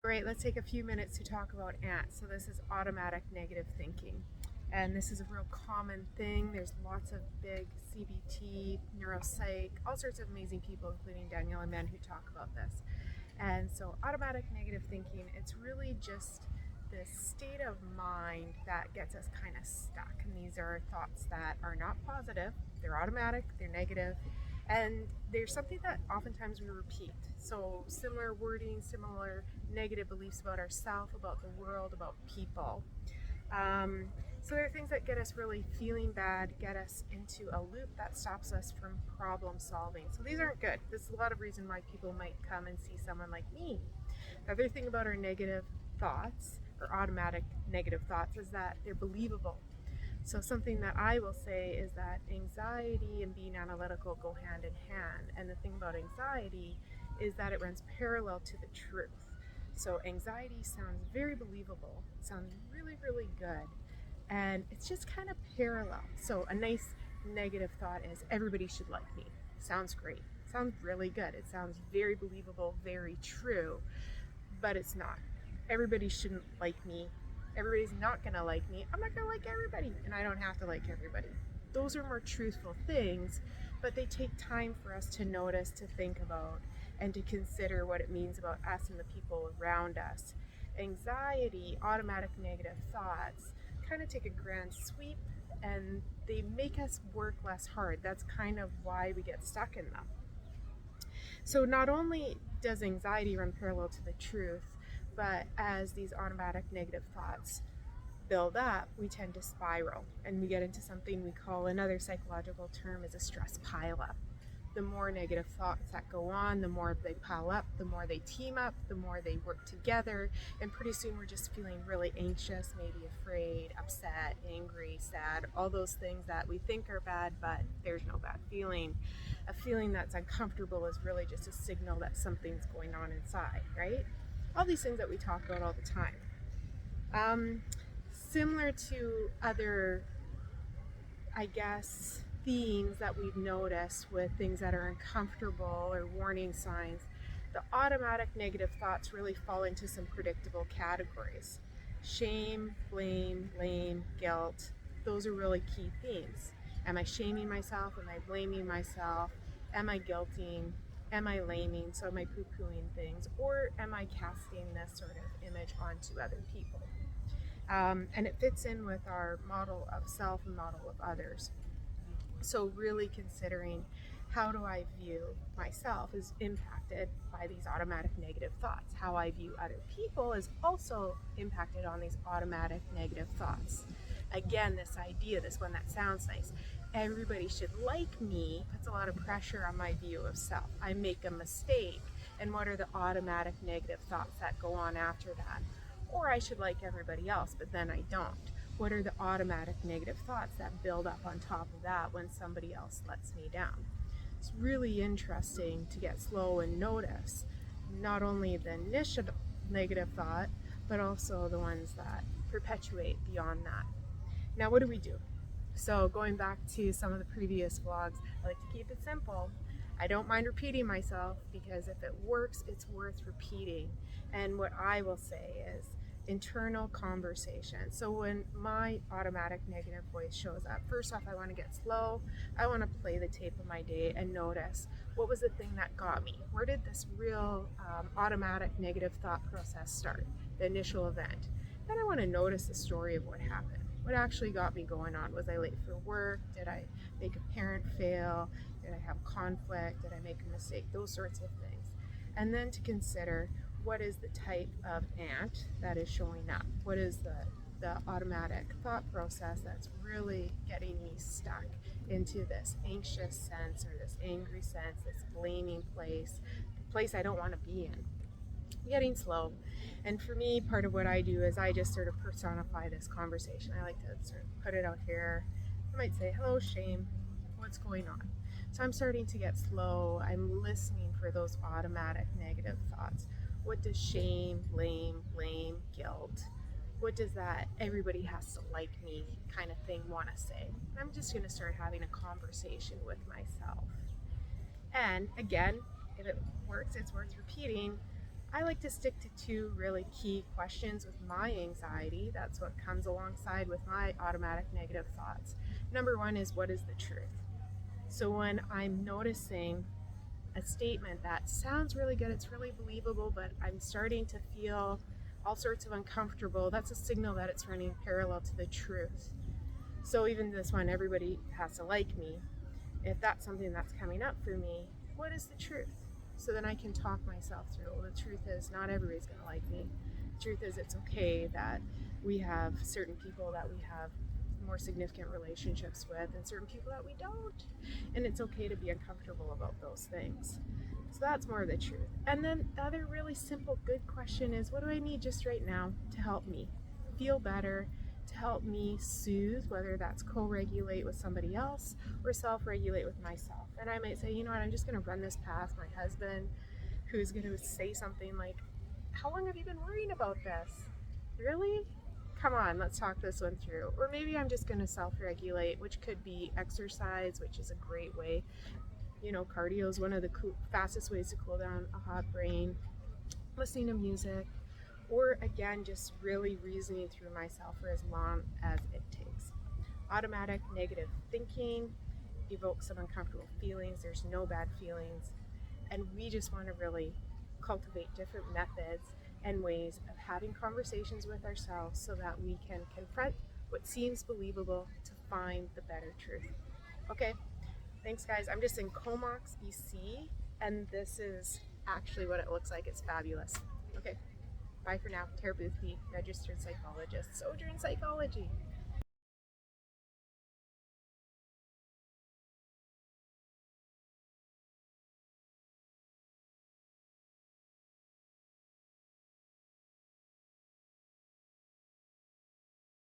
Right, let's take a few minutes to talk about A.N.Ts. So this is automatic negative thinking. And this is a real common thing. There's lots of big CBT, neuropsych, all sorts of amazing people, including Danielle and Men, who talk about this. And so automatic negative thinking, it's really just this state of mind that gets us kind of stuck. And these are thoughts that are not positive, they're automatic, they're negative, and there's something that oftentimes we repeat. So similar wording, similar negative beliefs about ourselves, about the world, about people. Um, so there are things that get us really feeling bad, get us into a loop that stops us from problem solving. So these aren't good. This is a lot of reason why people might come and see someone like me. The other thing about our negative thoughts, or automatic negative thoughts, is that they're believable. So something that I will say is that anxiety and being analytical go hand in hand. And the thing about anxiety is that it runs parallel to the truth. So anxiety sounds very believable, sounds really, really good, and it's just kind of parallel. So a nice negative thought is everybody should like me. Sounds great. Sounds really good. It sounds very believable, very true, but it's not. Everybody shouldn't like me. Everybody's not going to like me. I'm not going to like everybody, and I don't have to like everybody. Those are more truthful things, but they take time for us to notice, to think about, and to consider what it means about us and the people around us. Anxiety, automatic negative thoughts, kind of take a grand sweep and they make us work less hard. That's kind of why we get stuck in them. So not only does anxiety run parallel to the truth, but as these automatic negative thoughts build up, we tend to spiral and we get into something we call, another psychological term is a stress pileup. The more negative thoughts that go on, the more they pile up, the more they team up, the more they work together, and pretty soon we're just feeling really anxious, maybe afraid, upset, angry, sad, all those things that we think are bad, but there's no bad feeling. A feeling that's uncomfortable is really just a signal that something's going on inside, right? All these things that we talk about all the time. Similar to other, I guess, themes that we've noticed with things that are uncomfortable or warning signs, the automatic negative thoughts really fall into some predictable categories. Shame, blame, lame, guilt, those are really key themes. Am I shaming myself? Am I blaming myself? Am I guilting? Am I laming? So am I poo-pooing things? Or am I casting this sort of image onto other people? And it fits in with our model of self and model of others. So really considering how do I view myself is impacted by these automatic negative thoughts. How I view other people is also impacted on these automatic negative thoughts. Again, this idea, this one that sounds nice, everybody should like me, puts a lot of pressure on my view of self. I make a mistake, and what are the automatic negative thoughts that go on after that? Or I should like everybody else, but then I don't. What are the automatic negative thoughts that build up on top of that when somebody else lets me down? It's really interesting to get slow and notice not only the initial negative thought, but also the ones that perpetuate beyond that. Now, what do we do? So going back to some of the previous vlogs, I like to keep it simple. I don't mind repeating myself because if it works, it's worth repeating. And what I will say is internal conversation. So when my automatic negative voice shows up, first off, I want to get slow. I want to play the tape of my day and notice what was the thing that got me? Where did this real automatic negative thought process start? The initial event. Then I want to notice the story of what happened. What actually got me going on? Was I late for work? Did I make a parent fail? Did I have conflict? Did I make a mistake? Those sorts of things. And then to consider what is the type of ant that is showing up? What is the automatic thought process that's really getting me stuck into this anxious sense or this angry sense, this blaming place, the place I don't want to be in? Getting slow. And for me, part of what I do is I just sort of personify this conversation. I like to sort of put it out here. I might say, hello, shame, what's going on? So I'm starting to get slow. I'm listening for those automatic negative thoughts. What does shame, blame, guilt, what does that everybody has to like me kind of thing want to say? I'm just going to start having a conversation with myself. And again, if it works, it's worth repeating. I like to stick to two really key questions with my anxiety. That's what comes alongside with my automatic negative thoughts. Number one is, what is the truth? So when I'm noticing a statement that sounds really good, it's really believable, but I'm starting to feel all sorts of uncomfortable, that's a signal that it's running parallel to the truth. So even this one, everybody has to like me. If that's something that's coming up for me, what is the truth? So then I can talk myself through, well, the truth is not everybody's going to like me. The truth is it's okay that we have certain people that we have more significant relationships with and certain people that we don't. And it's okay to be uncomfortable about those things. So that's more of the truth. And then the other really simple, good question is, what do I need just right now to help me feel better, to help me soothe, whether that's co-regulate with somebody else or self-regulate with myself. And I might say, you know what, I'm just going to run this past my husband, who's going to say something like, how long have you been worrying about this? Really? Come on, let's talk this one through. Or maybe I'm just going to self-regulate, which could be exercise, which is a great way. You know, cardio is one of the fastest ways to cool down a hot brain. Listening to music, or again, just really reasoning through myself for as long as it takes. Automatic negative thinking evokes some uncomfortable feelings. There's no bad feelings. And we just want to really cultivate different methods and ways of having conversations with ourselves so that we can confront what seems believable to find the better truth. Okay, thanks guys. I'm just in Comox, BC, and this is actually what it looks like. It's fabulous. Okay. Bye for now. Tara Boothby, registered psychologist, Sojourn Psychology.